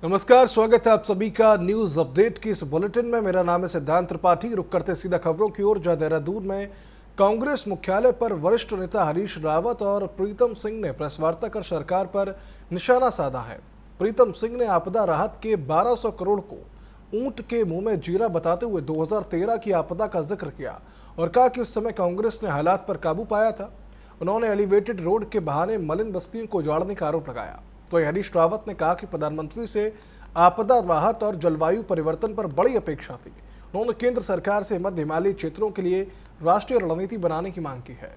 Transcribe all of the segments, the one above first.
नमस्कार, स्वागत है आप सभी का न्यूज अपडेट की इस बुलेटिन में। मेरा नाम है सिद्धांत त्रिपाठी। रुक करते सीधा खबरों की ओर। जहां देहरादून में कांग्रेस मुख्यालय पर वरिष्ठ नेता हरीश रावत और प्रीतम सिंह ने प्रेस वार्ता कर सरकार पर निशाना साधा है। प्रीतम सिंह ने आपदा राहत के 1200 करोड़ को ऊंट के मुंह में जीरा बताते हुए 2013 की आपदा का जिक्र किया और कहा कि उस समय कांग्रेस ने हालात पर काबू पाया था। उन्होंने एलिवेटेड रोड के बहाने मलिन बस्तियों को उजाड़ने का आरोप लगाया। तो हरीश रावत ने कहा कि प्रधानमंत्री से आपदा राहत और जलवायु परिवर्तन पर बड़ी अपेक्षा थी। उन्होंने केंद्र सरकार से मध्य हिमालयी क्षेत्रों के लिए राष्ट्रीय रणनीति बनाने की मांग की है।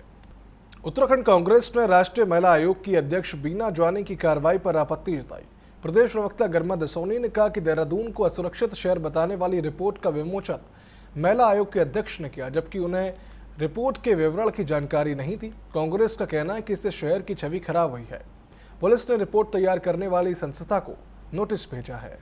उत्तराखंड कांग्रेस ने राष्ट्रीय महिला आयोग की अध्यक्ष बीना जानी की कार्रवाई पर आपत्ति जताई। प्रदेश प्रवक्ता गर्मा दसोनी ने कहा कि देहरादून को असुरक्षित शहर बताने वाली रिपोर्ट का विमोचन महिला आयोग के अध्यक्ष ने किया, जबकि उन्हें रिपोर्ट के विवरण की जानकारी नहीं थी। कांग्रेस का कहना है कि इससे शहर की छवि खराब हुई है। पुलिस ने रिपोर्ट तैयार करने वाली संस्था को नोटिस भेजा है।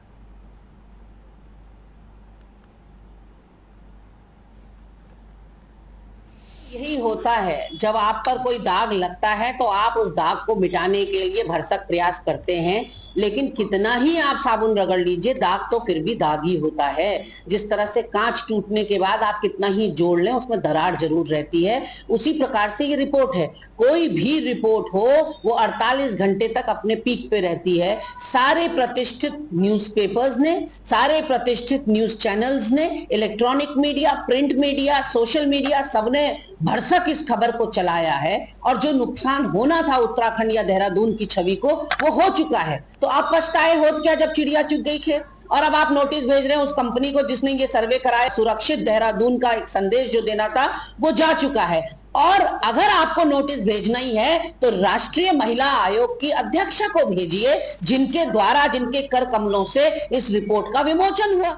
यही होता है, जब आप पर कोई दाग लगता है तो आप उस दाग को मिटाने के लिए भरसक प्रयास करते हैं, लेकिन कितना ही आप साबुन रगड़ लीजिए, दाग तो फिर भी दाग ही होता है। जिस तरह से कांच टूटने के बाद आप कितना ही जोड़ लें, उसमें दरार जरूर रहती है। उसी प्रकार से ये रिपोर्ट है। कोई भी रिपोर्ट हो वो 48 घंटे तक अपने पीक पे रहती है। सारे प्रतिष्ठित न्यूज़पेपर्स ने, सारे प्रतिष्ठित न्यूज चैनल्स ने, electronic media, print media, social media, सबने भरसक इस खबर को चलाया है और जो नुकसान होना था उत्तराखंड या देहरादून की छवि को, वो हो चुका है। तो आप पछताए होत क्या जब चिड़िया चुग गई खेत। और अब आप नोटिस भेज रहे हैं उस कंपनी को जिसने ये सर्वे कराया। सुरक्षित देहरादून का एक संदेश जो देना था वो जा चुका है। और अगर आपको नोटिस भेजना ही है तो राष्ट्रीय महिला आयोग की अध्यक्षा को भेजिए, जिनके द्वारा, जिनके कर कमलों से इस रिपोर्ट का विमोचन हुआ।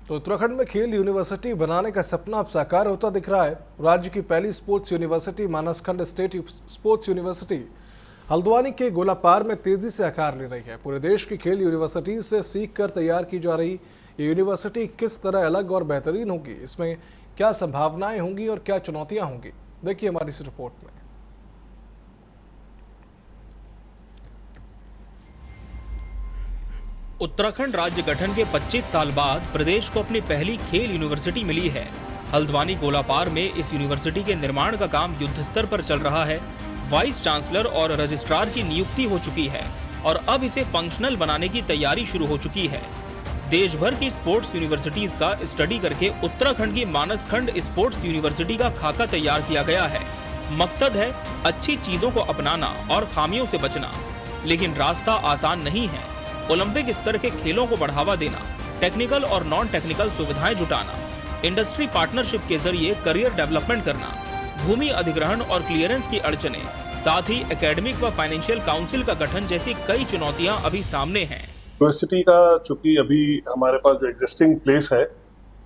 तो उत्तराखंड में खेल यूनिवर्सिटी बनाने का सपना अब साकार होता दिख रहा है। राज्य की पहली sports university Manaskhand state sports university Haldwani के गोलापार में तेजी से आकार ले रही है। पूरे देश की खेल यूनिवर्सिटी से सीख कर तैयार की जा रही ये यूनिवर्सिटी किस तरह अलग और बेहतरीन होगी, इसमें क्या संभावनाएं होंगी और क्या चुनौतियां होंगी, देखिए हमारी इस रिपोर्ट में। उत्तराखंड राज्य गठन के 25 साल बाद प्रदेश को अपनी पहली खेल यूनिवर्सिटी मिली है। हल्द्वानी गोलापार में इस यूनिवर्सिटी के निर्माण का काम युद्ध स्तर पर चल रहा है। वाइस चांसलर और रजिस्ट्रार की नियुक्ति हो चुकी है और अब इसे फंक्शनल बनाने की तैयारी शुरू हो चुकी है। देश भर की स्पोर्ट्स यूनिवर्सिटीज का स्टडी करके उत्तराखंड की मानसखंड स्पोर्ट्स यूनिवर्सिटी का खाका तैयार किया गया है। मकसद है अच्छी चीजों को अपनाना और खामियों से बचना, लेकिन रास्ता आसान नहीं है। ओलंपिक स्तर के खेलों को बढ़ावा देना, टेक्निकल और नॉन टेक्निकल सुविधाएं जुटाना, इंडस्ट्री पार्टनरशिप के जरिए करियर डेवलपमेंट करना, भूमि अधिग्रहण और क्लियरेंस की अड़चनें, साथ ही एकेडमिक व फाइनेंशियल काउंसिल का गठन जैसी कई चुनौतियां अभी सामने हैं। यूनिवर्सिटी का चूंकि अभी हमारे पास जो एग्जिस्टिंग प्लेस है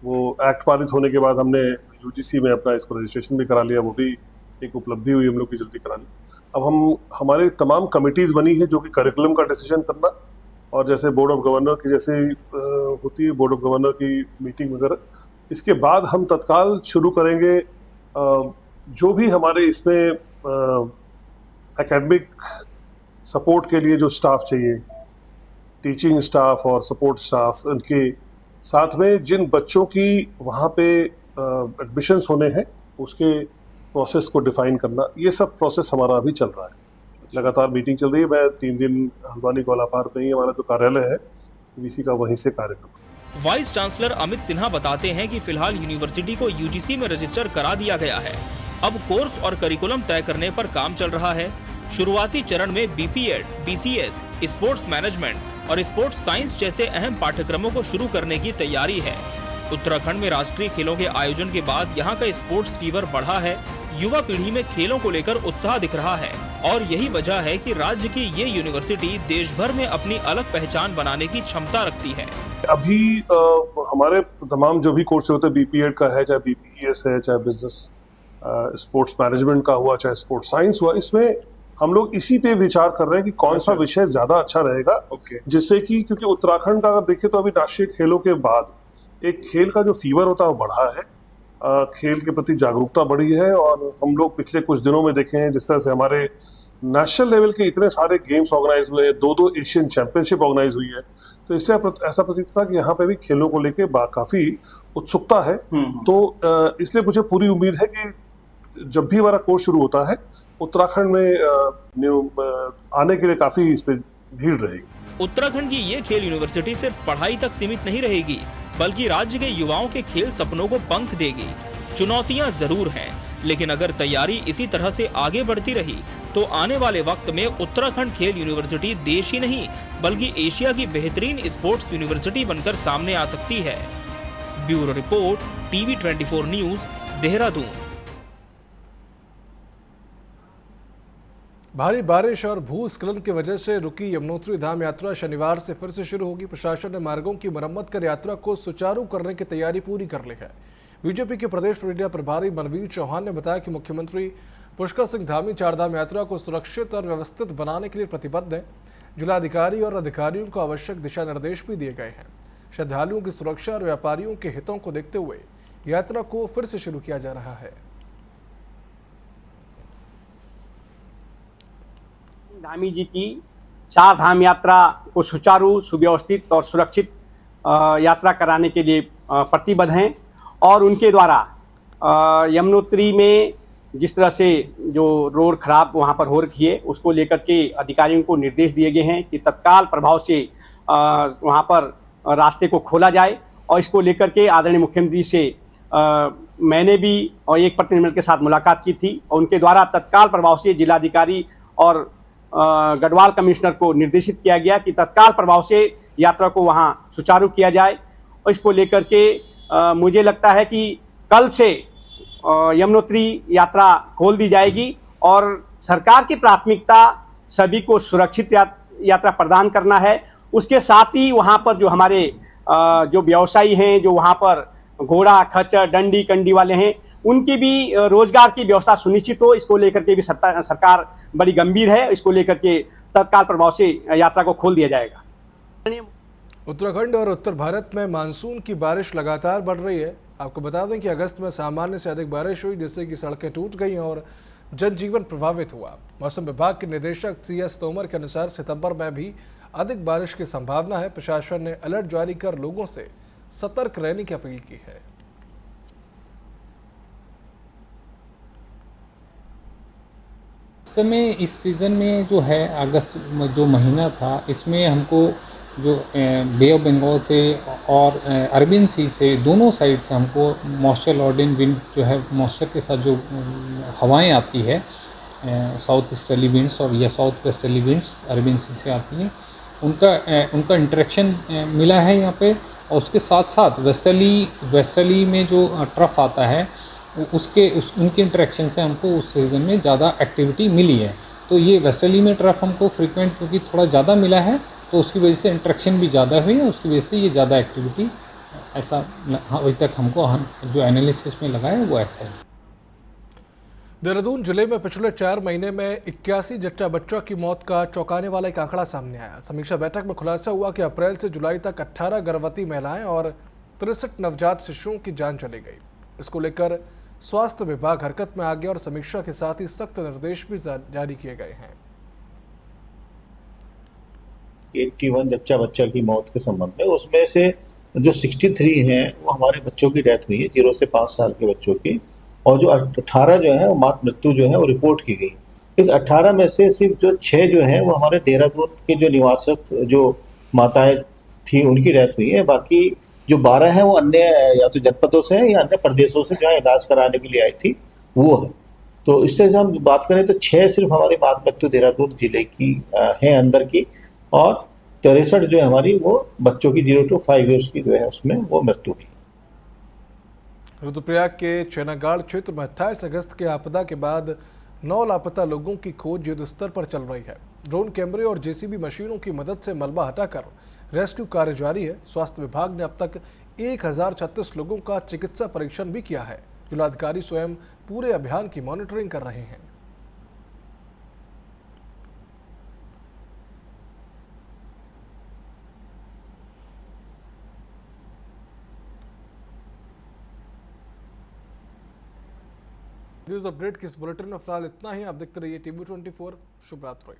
वो एक्ट पारित होने के बाद हमने यूजीसी में अपना इसको रजिस्ट्रेशन भी करा लिया, वो भी एक उपलब्धि हुई हम लोग की, जल्दी करा ली। अब हमारे तमाम कमिटीज बनी है जो कि करिकुलम का डिसीजन करना और जैसे बोर्ड ऑफ गवर्नर की जैसे होती है बोर्ड ऑफ गवर्नर की मीटिंग वगैरह, इसके बाद हम तत्काल शुरू करेंगे जो भी हमारे इसमें एकेडमिक सपोर्ट के लिए जो स्टाफ चाहिए, टीचिंग स्टाफ और सपोर्ट स्टाफ, उनके साथ में जिन बच्चों की वहाँ पे एडमिशन्स होने हैं उसके प्रोसेस को डिफाइन करना, ये सब प्रोसेस हमारा अभी चल रहा है। लगातार मीटिंग चल रही है। मैं 3 दिन हल्द्वानी गोलापार में ही हमारा जो कार्यालय है वीसी का, वहीं से कार्य कर रहा हूं। वाइस चांसलर अमित सिन्हा बताते हैं कि फिलहाल यूनिवर्सिटी को यूजीसी में रजिस्टर करा दिया गया है। अब कोर्स और करिकुलम तय करने पर काम चल रहा है। शुरुआती चरण में बीपीएड, बीसीएस, स्पोर्ट्स मैनेजमेंट और स्पोर्ट्स साइंस जैसे अहम पाठ्यक्रमों को शुरू करने की तैयारी है। उत्तराखंड में राष्ट्रीय खेलों के आयोजन के बाद यहाँ का स्पोर्ट्स फीवर बढ़ा है। युवा पीढ़ी में खेलों को लेकर उत्साह दिख रहा है और यही वजह है कि राज्य की ये यूनिवर्सिटी देश भर में अपनी अलग पहचान बनाने की क्षमता रखती है। अभी हमारे तमाम जो भी कोर्स होते हैं, बीपीएड का है, चाहे बीपीएस है, चाहे बिजनेस स्पोर्ट्स मैनेजमेंट का हुआ, चाहे स्पोर्ट्स साइंस हुआ, इसमें हम लोग इसी पे विचार कर रहे हैं कि कौन सा विषय ज्यादा अच्छा रहेगा, जिससे कि क्योंकि उत्तराखंड का अगर देखें तो अभी राष्ट्रीय खेलों के बाद एक खेल का जो फीवर होता है वो बढ़ा है, खेल के प्रति जागरूकता बढ़ी है। और हम लोग पिछले कुछ दिनों में देखे हैं जिस तरह से हमारे नेशनल लेवल के इतने सारे गेम्स ऑर्गेनाइज हुए हैं, 2 एशियन चैंपियनशिप ऑर्गेनाइज हुई है, तो इससे ऐसा प्रतीत था कि यहाँ पे भी खेलों को लेके काफी उत्सुकता है। तो इसलिए मुझे पूरी उम्मीद है कि जब भी हमारा कोर्स शुरू होता है उत्तराखंड में आने के लिए काफी इस पे भीड़ रहेगी। उत्तराखंड की ये खेल यूनिवर्सिटी सिर्फ पढ़ाई तक सीमित नहीं रहेगी, बल्कि राज्य के युवाओं के खेल सपनों को पंख देगी। चुनौतियां जरूर हैं, लेकिन अगर तैयारी इसी तरह से आगे बढ़ती रही तो आने वाले वक्त में उत्तराखंड खेल यूनिवर्सिटी देश ही नहीं बल्कि एशिया की बेहतरीन स्पोर्ट्स यूनिवर्सिटी बनकर सामने आ सकती है। Bureau report, TV 24 news, Dehradun. भारी बारिश और भूस्खलन की वजह से रुकी यमुनोत्री धाम यात्रा शनिवार से फिर से शुरू होगी। प्रशासन ने मार्गों की मरम्मत कर यात्रा को सुचारू करने की तैयारी पूरी कर ली है। बीजेपी के प्रदेश मीडिया प्रभारी मनवीर चौहान ने बताया कि मुख्यमंत्री पुष्कर सिंह धामी चारधाम यात्रा को सुरक्षित और व्यवस्थित बनाने के लिए प्रतिबद्ध हैं। जिलाधिकारी और अधिकारियों को आवश्यक दिशा निर्देश भी दिए गए हैं। श्रद्धालुओं की सुरक्षा और व्यापारियों के हितों को देखते हुए यात्रा को फिर से शुरू किया जा रहा है। धामी जी की चार धाम यात्रा को सुचारू, सुव्यवस्थित और सुरक्षित यात्रा कराने के लिए प्रतिबद्ध हैं और उनके द्वारा यमुनोत्री में जिस तरह से जो रोड खराब वहां पर हो रही है उसको लेकर के अधिकारियों को निर्देश दिए गए हैं कि तत्काल प्रभाव से वहां पर रास्ते को खोला जाए और इसको लेकर के आदरणीय मुख्यमंत्री से मैंने भी और एक प्रतिनिधिमंडल के साथ मुलाकात की थी और उनके द्वारा तत्काल प्रभाव से जिलाधिकारी और गढ़वाल कमिश्नर को निर्देशित किया गया कि तत्काल प्रभाव से यात्रा को वहां सुचारू किया जाए। और इसको लेकर के मुझे लगता है कि कल से यमुनोत्री यात्रा खोल दी जाएगी और सरकार की प्राथमिकता सभी को सुरक्षित यात्रा प्रदान करना है। उसके साथ ही वहां पर जो हमारे जो व्यवसायी हैं, जो वहां पर घोड़ा खच्चर डंडी कंडी वाले हैं, उनकी भी रोजगार की व्यवस्था सुनिश्चित हो, इसको लेकर के भी सरकार बड़ी गंभीर है। इसको लेकर के तत्काल प्रभाव से यात्रा को खोल दिया जाएगा। उत्तराखंड और उत्तर भारत में मानसून की बारिश लगातार बढ़ रही है। आपको बता दें कि अगस्त में सामान्य से अधिक बारिश हुई, जिससे कि सड़कें टूट गई और जनजीवन प्रभावित हुआ। मौसम विभाग के निदेशक CS तोमर के अनुसार सितंबर में भी अधिक बारिश की संभावना है। प्रशासन ने अलर्ट जारी कर लोगों से सतर्क रहने की अपील की है। समय इस सीज़न में जो है अगस्त जो महीना था, इसमें हमको जो बे ऑफ बंगाल से और अरबियन सी से दोनों साइड से हमको मॉइस्चर लॉडेन विंड जो है मॉइस्चर के साथ जो हवाएं आती है, साउथ ईस्टर्ली विंड्स और या साउथ वेस्टर्ली विंड्स अरबियन सी से आती हैं, उनका इंटरेक्शन मिला है यहाँ पे। और उसके साथ साथ वेस्टर्ली में जो ट्रफ आता है उनके इंटरेक्शन से हमको उस सीज़न में ज़्यादा एक्टिविटी मिली है। तो ये वेस्टर्ली में ट्रफ हमको फ्रीक्वेंट क्योंकि थोड़ा ज़्यादा मिला है, तो उसकी वजह से इंटरेक्शन भी ज़्यादा हुई है, उसकी वजह से ये ज़्यादा एक्टिविटी ऐसा अभी तक हमको जो एनालिसिस में लगा है वो ऐसा है। देहरादून जिले में पिछले 4 महीने में 81 जच्चा बच्चों की मौत का चौंकाने वाला एक आंकड़ा सामने आया। समीक्षा बैठक में खुलासा हुआ कि अप्रैल से जुलाई तक 18 गर्भवती महिलाएं और 63 नवजात शिशुओं की जान चली गई। इसको लेकर स्वास्थ्य विभाग हरकत में आ गया और समीक्षा के साथ ही सख्त निर्देश भी जारी किए गए हैं। 81 जच्चा बच्चा की मौत के संबंध में, उसमें से जो 63 हैं वो हमारे बच्चों की डेथ हुई है, 0 से 5 साल के बच्चों की, और जो 18 जो है वो मात मृत्यु जो है वो रिपोर्ट की गई। इस 18 में से सिर्फ जो 6 जो है वो हमारे देहरादून के जो निवासित जो माताएं थी उनकी डेथ हुई है। बाकी जो 12 हैं वो अन्य या तो जनपदों से है या अन्य प्रदेशों से जो है इलाज कराने के लिए आई थी वो है। तो इस तरह से हम बात करें तो 6 सिर्फ हमारी मात मृत्यु देहरादून जिले की है अंदर की, और 63 जो है हमारी वो बच्चों की 0 to 5 ईयर्स की जो है उसमें वो मृत्यु हुई। रुद्रप्रयाग के चैनागाड़ क्षेत्र में 28 अगस्त के आपदा के बाद 9 लापता लोगों की खोज युद्ध स्तर पर चल रही है। ड्रोन कैमरे और JCB मशीनों की मदद से मलबा हटाकर रेस्क्यू कार्य जारी है। स्वास्थ्य विभाग ने अब तक 1036 लोगों का चिकित्सा परीक्षण भी किया है। जिलाधिकारी स्वयं पूरे अभियान की मॉनिटरिंग कर रहे हैं। न्यूज अपडेट की इस बुलेटिन में फिलहाल इतना ही। आप देखते रहिए TV 24। शुभ रात्रि।